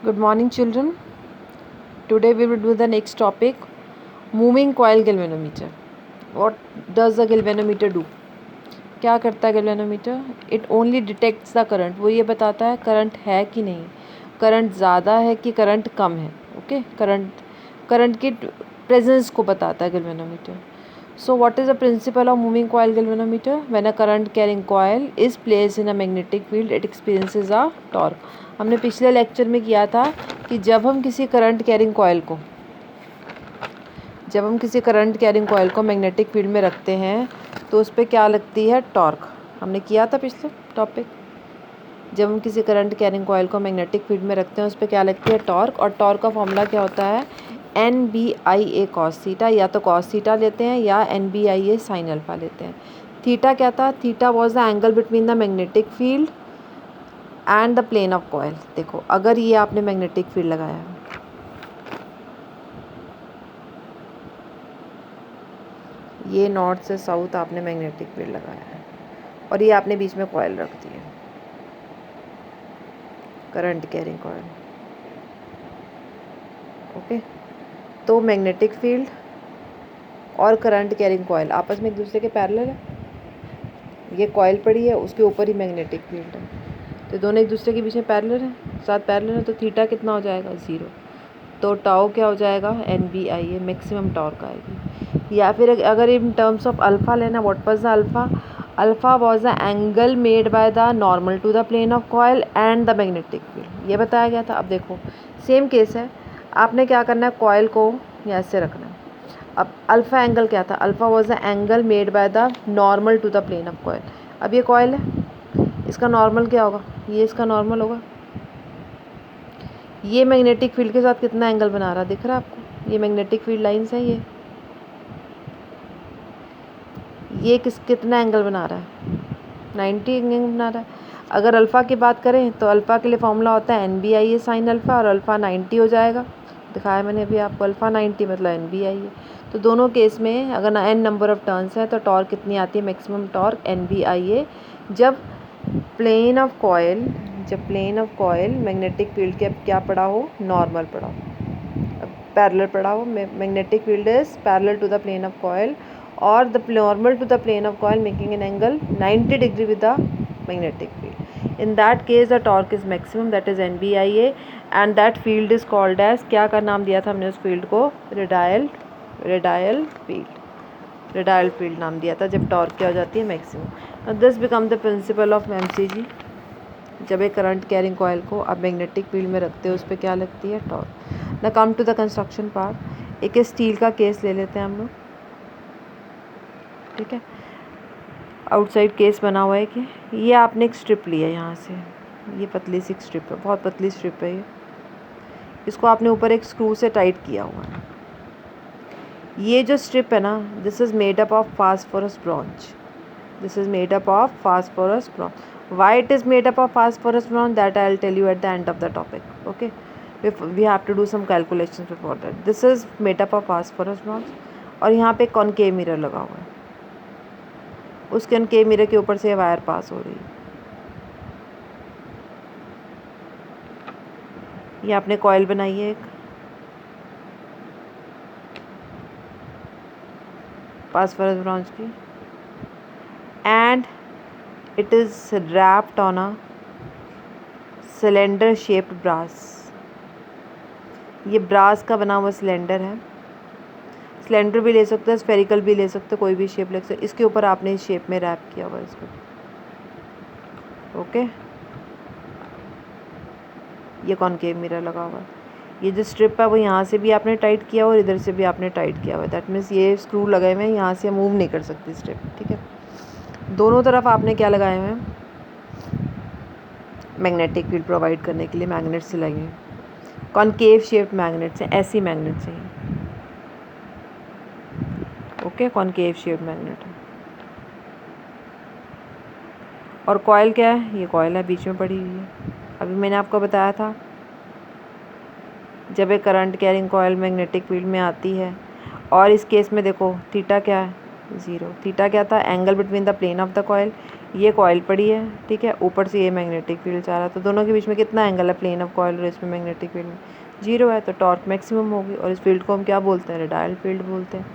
Good morning, children. Today we will do the next topic, moving coil galvanometer. What does the galvanometer do? क्या करता है galvanometer? It only detects the current. वो ये बताता है current है कि नहीं, करंट ज़्यादा है कि करंट कम है. ओके, करंट की प्रेजेंस को बताता है galvanometer. So what is the principle of moving coil galvanometer? When a current carrying coil is placed in a magnetic field, it experiences a torque. हमने पिछले लेक्चर में किया था कि जब हम किसी करंट कैरिंग कॉयल को मैग्नेटिक फील्ड में रखते हैं तो उस पर क्या लगती है, टॉर्क. हमने किया था पिछले टॉपिक. जब हम किसी करंट कैरिंग कॉयल को मैग्नेटिक फील्ड में रखते हैं उस पर क्या लगती है, टॉर्क. और टॉर्क का फॉर्मूला क्या होता है, NBA cos थीटा. या तो cos थीटा लेते हैं या NBA sin अल्फा लेते हैं. थीटा क्या था, theta was the angle between the magnetic field and the plane of coil. देखो, अगर ये आपने मैग्नेटिक फील्ड लगाया है, ये नॉर्थ से साउथ आपने मैग्नेटिक फील्ड लगाया है और ये आपने बीच में कॉयल रख दी है, करंट कैरिंग कॉयल. ओके, तो मैग्नेटिक फील्ड और करंट कैरिंग कॉयल आपस में एक दूसरे के पैरेलल है. ये कॉयल पड़ी है, उसके ऊपर ही मैग्नेटिक फील्ड है, तो दोनों एक दूसरे के बीच में पैरेलल है, साथ पैरेलल है. तो थीटा कितना हो जाएगा, 0. तो टाउ क्या हो जाएगा, NBA मैक्सिमम टॉर्क आएगी. या फिर अगर इन टर्म्स ऑफ अल्फ़ा लेना, what was the alpha, alpha was the angle made by the normal to the plane of coil and the magnetic field. ये बताया गया था. अब देखो सेम केस है, आपने क्या करना है, कॉयल को ऐसे रखना है. अब अल्फ़ा एंगल क्या था, alpha was the angle made by the normal to the plane of coil. अब ये कॉयल है, इसका नॉर्मल क्या होगा, ये इसका नॉर्मल होगा. ये मैग्नेटिक फील्ड के साथ कितना एंगल बना रहा है, दिख रहा है आपको, ये मैग्नेटिक फील्ड लाइंस है. ये कितना एंगल बना रहा है, 90 एंगल बना रहा है. अगर अल्फ़ा की बात करें तो अल्फ़ा के लिए फॉर्मूला होता है NBA साइन अल्फ़ा, और अल्फ़ा 90 हो जाएगा. दिखाया मैंने अभी आपको, अल्फ़ा 90 मतलब NBA. तो दोनों केस में अगर n नंबर ऑफ टर्न्स है तो टॉर्क कितनी आती है, मैक्सिमम टॉर्क NBA. जब plane of coil magnetic field के क्या पड़ा हो, नॉर्मल पड़ा हो, पैरेलल पड़ा हो. Magnetic field is parallel to the plane of coil or the normal to the plane of coil making an angle 90 degree with the magnetic field. In that case the torque is maximum, that is NBA, and that field is called as, क्या का नाम दिया था हमने उस field को, radial field नाम दिया था जब टॉर्क क्या हो जाती है, maximum. This become the principle of MCG. जब एक करंट कैरिंग कॉयल को आप मैग्नेटिक फील्ड में रखते हो उस पर क्या लगती है, टॉर्क. ना come to the construction part. एक स्टील का केस ले लेते हैं हम लोग, ठीक है. आउटसाइड केस बना हुआ है कि ये आपने एक स्ट्रिप लिया है यहाँ से, ये पतली सी स्ट्रिप है, बहुत पतली स्ट्रिप है ये. इसको आपने ऊपर एक स्क्रू से टाइट किया हुआ है. ये जो स्ट्रिप है ना, this is made up of phosphorus bronze. Why it is made up of phosphorus bronze, that I will tell you at the end of the topic. Okay, we have to do some calculations before that. This is made up of phosphorus bronze. और यहाँ पे concave mirror लगा हुआ है, उस concave mirror के ऊपर से वायर पास हो रही है. ये आपने कॉयल बनाई है एक, फास्फोरस ब्रॉन्ज की, and it is wrapped on a cylinder shaped brass. ये ब्रास का बना हुआ सिलेंडर है. सिलेंडर भी ले सकते हैं, स्फेरिकल भी ले सकते हैं, कोई भी शेप ले सकते हैं. इसके ऊपर आपने इस शेप में रैप किया हुआ है इसको. ओके, ये कॉनकेव मिरर लगा हुआ है. ये जो स्ट्रिप है वो यहाँ से भी आपने टाइट किया हुआ और इधर से भी आपने टाइट किया हुआ है. दैट मीन्स ये स्क्रू लगे हुए हैं, यहाँ से मूव नहीं कर सकती स्ट्रिप, ठीक है. दोनों तरफ आपने क्या लगाए हुए हैं, मैग्नेटिक फील्ड प्रोवाइड करने के लिए मैग्नेट्स से लगे हैं. कॉनकेव शेप्ड मैग्नेट्स हैं, ऐसी मैग्नेट्स हैं. ओके, कॉनकेव शेप्ड मैग्नेट है. और कॉयल क्या है, ये कॉयल है, बीच में पड़ी हुई है. अभी मैंने आपको बताया था जब एक current carrying coil magnetic field में आती है, और इस केस में देखो थीटा क्या है, 0. थीटा क्या था, angle between the plane of the coil ये कॉइल पड़ी है, ठीक है, ऊपर से ये मैग्नेटिक फील्ड जा रहा है, तो दोनों के बीच में कितना एंगल है प्लेन ऑफ कॉइल और इसमें मैग्नेटिक फील्ड में 0 है, तो टॉर्क मैक्सिमम होगी। और इस फील्ड को हम क्या बोलते हैं? रेडियल फील्ड बोलते हैं।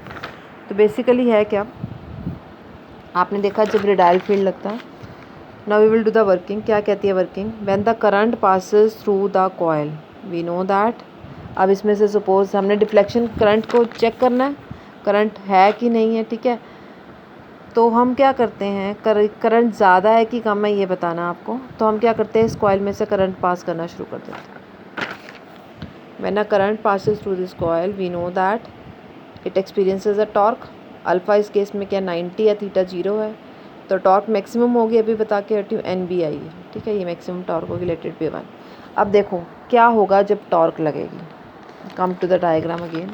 तो बेसिकली है क्या, आपने देखा जब रेडियल फील्ड लगता है। Now we will do the working. क्या कहती है working? When the current passes through the coil, we know that. अब इसमें से सपोज हमने डिफ्लेक्शन करंट को चेक करना है, करंट है कि नहीं है, ठीक है। तो हम क्या करते हैं, करंट ज़्यादा है कि कम है ये बताना आपको। तो हम क्या करते हैं, इस कॉइल में से करंट पास करना शुरू कर देते हैं। When a current passes through this coil, we know that it experiences a torque. Alpha इस केस में क्या 90 है, थीटा 0 है, तो टॉर्क मैक्सिमम होगी, अभी बता के हटी हूँ, NBI है, ठीक है, ये मैक्सिमम टॉर्क होगी रिलेटेड P1। अब देखो क्या होगा जब टॉर्क लगेगी। Come to the diagram again.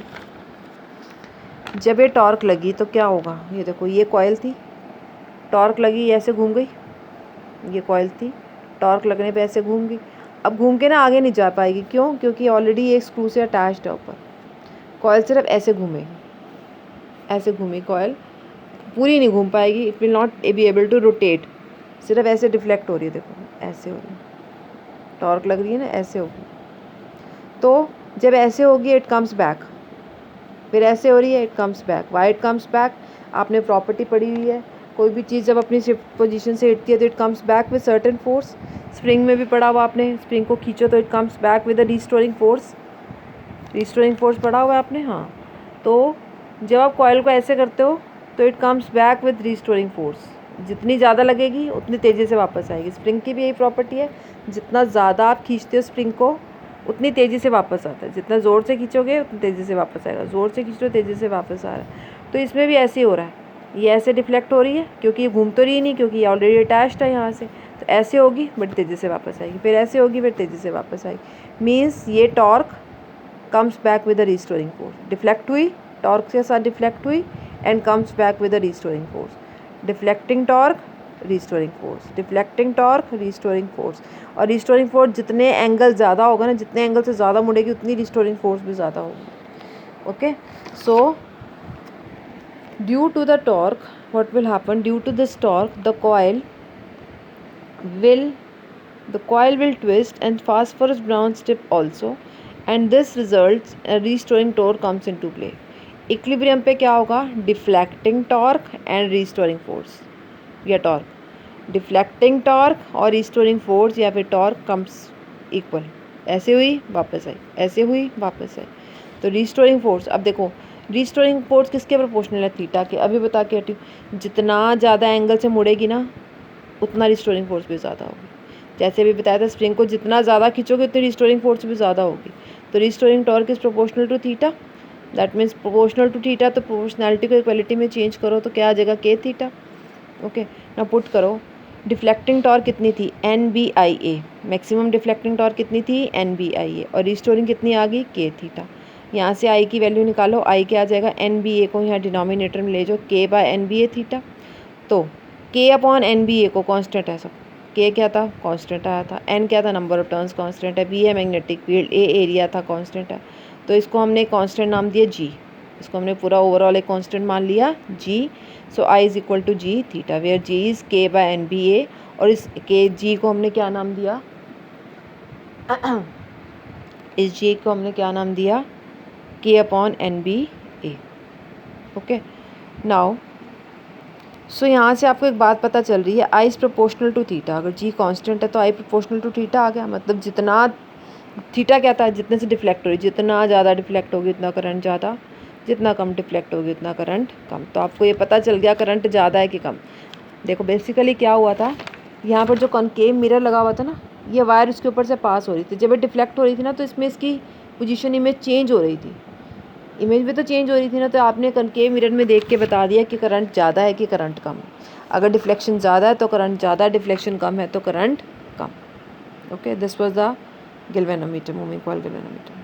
जब ये टॉर्क लगी तो क्या होगा, ये देखो ये कॉइल थी, टॉर्क लगी, ऐसे घूम गई, ये कॉइल थी, टॉर्क लगने पे ऐसे घूम गई। अब घूम के ना आगे नहीं जा पाएगी, क्यों? क्योंकि ऑलरेडी ये स्क्रू से अटैच्ड है ऊपर। कॉइल सिर्फ ऐसे घूमेगी, ऐसे घूमी कॉइल, पूरी नहीं घूम पाएगी, it will not be able to rotate, सिर्फ ऐसे डिफ्लेक्ट हो रही है, देखो ऐसे हो रही है, टॉर्क लग रही है ना, ऐसे होगी। तो जब ऐसे होगी इट कम्स बैक, फिर ऐसे हो रही है it comes back. Why it comes back? आपने प्रॉपर्टी पढ़ी हुई है, कोई भी चीज़ जब अपनी शिफ्ट पोजीशन से हिटती है तो it comes back with certain force. Spring में भी पढ़ा हुआ आपने, स्प्रिंग को खींचो तो it comes back with a restoring force, restoring force पढ़ा हुआ है आपने, हाँ। तो जब आप कॉइल को ऐसे करते हो तो it comes back with restoring force, जितनी ज़्यादा लगेगी उतनी तेज़ी से वापस आएगी। स्प्रिंग की भी यही प्रॉपर्टी है, जितना ज़्यादा आप खींचते हो स्प्रिंग को उतनी तेज़ी से वापस आता है, जितना ज़ोर से खींचोगे उतनी तेज़ी से वापस आएगा, ज़ोर से खींचो तेज़ी से वापस आ रहा है। तो इसमें भी ऐसे ही हो रहा है, ये ऐसे डिफ्लेक्ट हो रही है क्योंकि ये घूम तो रही नहीं, क्योंकि ये ऑलरेडी अटैच्ड है यहाँ से, तो ऐसे होगी बट तेज़ी से वापस आएगी, फिर ऐसे होगी फिर तेज़ी से वापस आएगी। मीन्स ये torque comes back with a restoring force, deflect हुई, टॉर्क के साथ डिफ्लेक्ट हुई and comes back with a restoring force. Deflecting torque, restoring force, deflecting torque, restoring force. और रिस्टोरिंग फोर्स जितने एंगल ज़्यादा होगा ना, जितने एंगल से ज़्यादा मुड़ेगी उतनी रिस्टोरिंग फोर्स भी ज़्यादा होगी। Okay, so due to the torque what will happen, due to this torque the coil will twist and phosphorus brown strip also, and this results a restoring torque comes into play. Equilibrium पे क्या होगा, deflecting torque and restoring force, या torque, deflecting torque और restoring force या फिर torque comes equal, ऐसे हुई वापस आई, ऐसे हुई वापस आई, तो रिस्टोरिंग फोर्स। अब देखो रिस्टोरिंग फोर्स किसके प्रोपोर्शनल है, थीटा के, अभी बता के हटी हूँ। जितना ज़्यादा एंगल से मुड़ेगी ना उतना रिस्टोरिंग फोर्स भी ज़्यादा होगी। जैसे अभी बताया था स्प्रिंग को जितना ज़्यादा खींचोगे उतनी रिस्टोरिंग फोर्स भी ज़्यादा होगी। तो restoring torque is proportional to theta, that means proportional to theta, तो प्रोपोर्शनैलिटी को इक्वलिटी में चेंज करो तो क्या आ जाएगा, के थीटा। ओके, ना पुट करो, डिफ्लेक्टिंग टॉर्क कितनी थी, NBIA, मैक्सिमम डिफ्लेक्टिंग टॉर्क कितनी थी, NBIA, और रिस्टोरिंग कितनी आ गई, के थीटा। यहाँ से आई की वैल्यू निकालो, आई क्या आ जाएगा, NBA को यहाँ डिनोमिनेटर में ले जाओ, K/NBA थीटा। तो K अपॉन NBA को कांस्टेंट है सब, K क्या था, कांस्टेंट आया था, N क्या था, नंबर ऑफ टर्न्स कांस्टेंट है, B है मैग्नेटिक फील्ड, A एरिया था कांस्टेंट है, तो इसको हमने कांस्टेंट नाम दिया G, इसको हमने पूरा ओवरऑल एक कांस्टेंट मान लिया G। So I is equal to G theta, where G is K/NBA, और इस G को हमने क्या नाम दिया, इस G को हमने क्या नाम दिया, K upon NBA। Okay, now so यहाँ से आपको एक बात पता चल रही है, I is proportional to theta, अगर G कांस्टेंट है तो I प्रोपोर्शनल टू थीटा आ गया, मतलब जितना थीटा क्या था, जितने से डिफ्लेक्ट हो रही, जितना ज़्यादा डिफ्लेक्ट होगी उतना करंट ज़्यादा, जितना कम डिफ्लेक्ट होगी उतना करंट कम। तो आपको ये पता चल गया करंट ज़्यादा है कि कम। देखो बेसिकली क्या हुआ था, यहाँ पर जो कॉनकेव मिरर लगा हुआ था ना, ये वायर उसके ऊपर से पास हो रही थी, जब ये डिफ्लेक्ट हो रही थी ना तो इसमें इसकी पोजीशन इमेज चेंज हो रही थी, इमेज भी तो चेंज हो रही थी ना, तो आपने कॉनकेव मिरर में देख के बता दिया कि करंट ज़्यादा है कि करंट कम है। अगर डिफ्लेक्शन ज़्यादा है तो करंट ज़्यादा, डिफ्लेक्शन कम है तो current come. Okay, this was the galvanometer, moving coil galvanometer.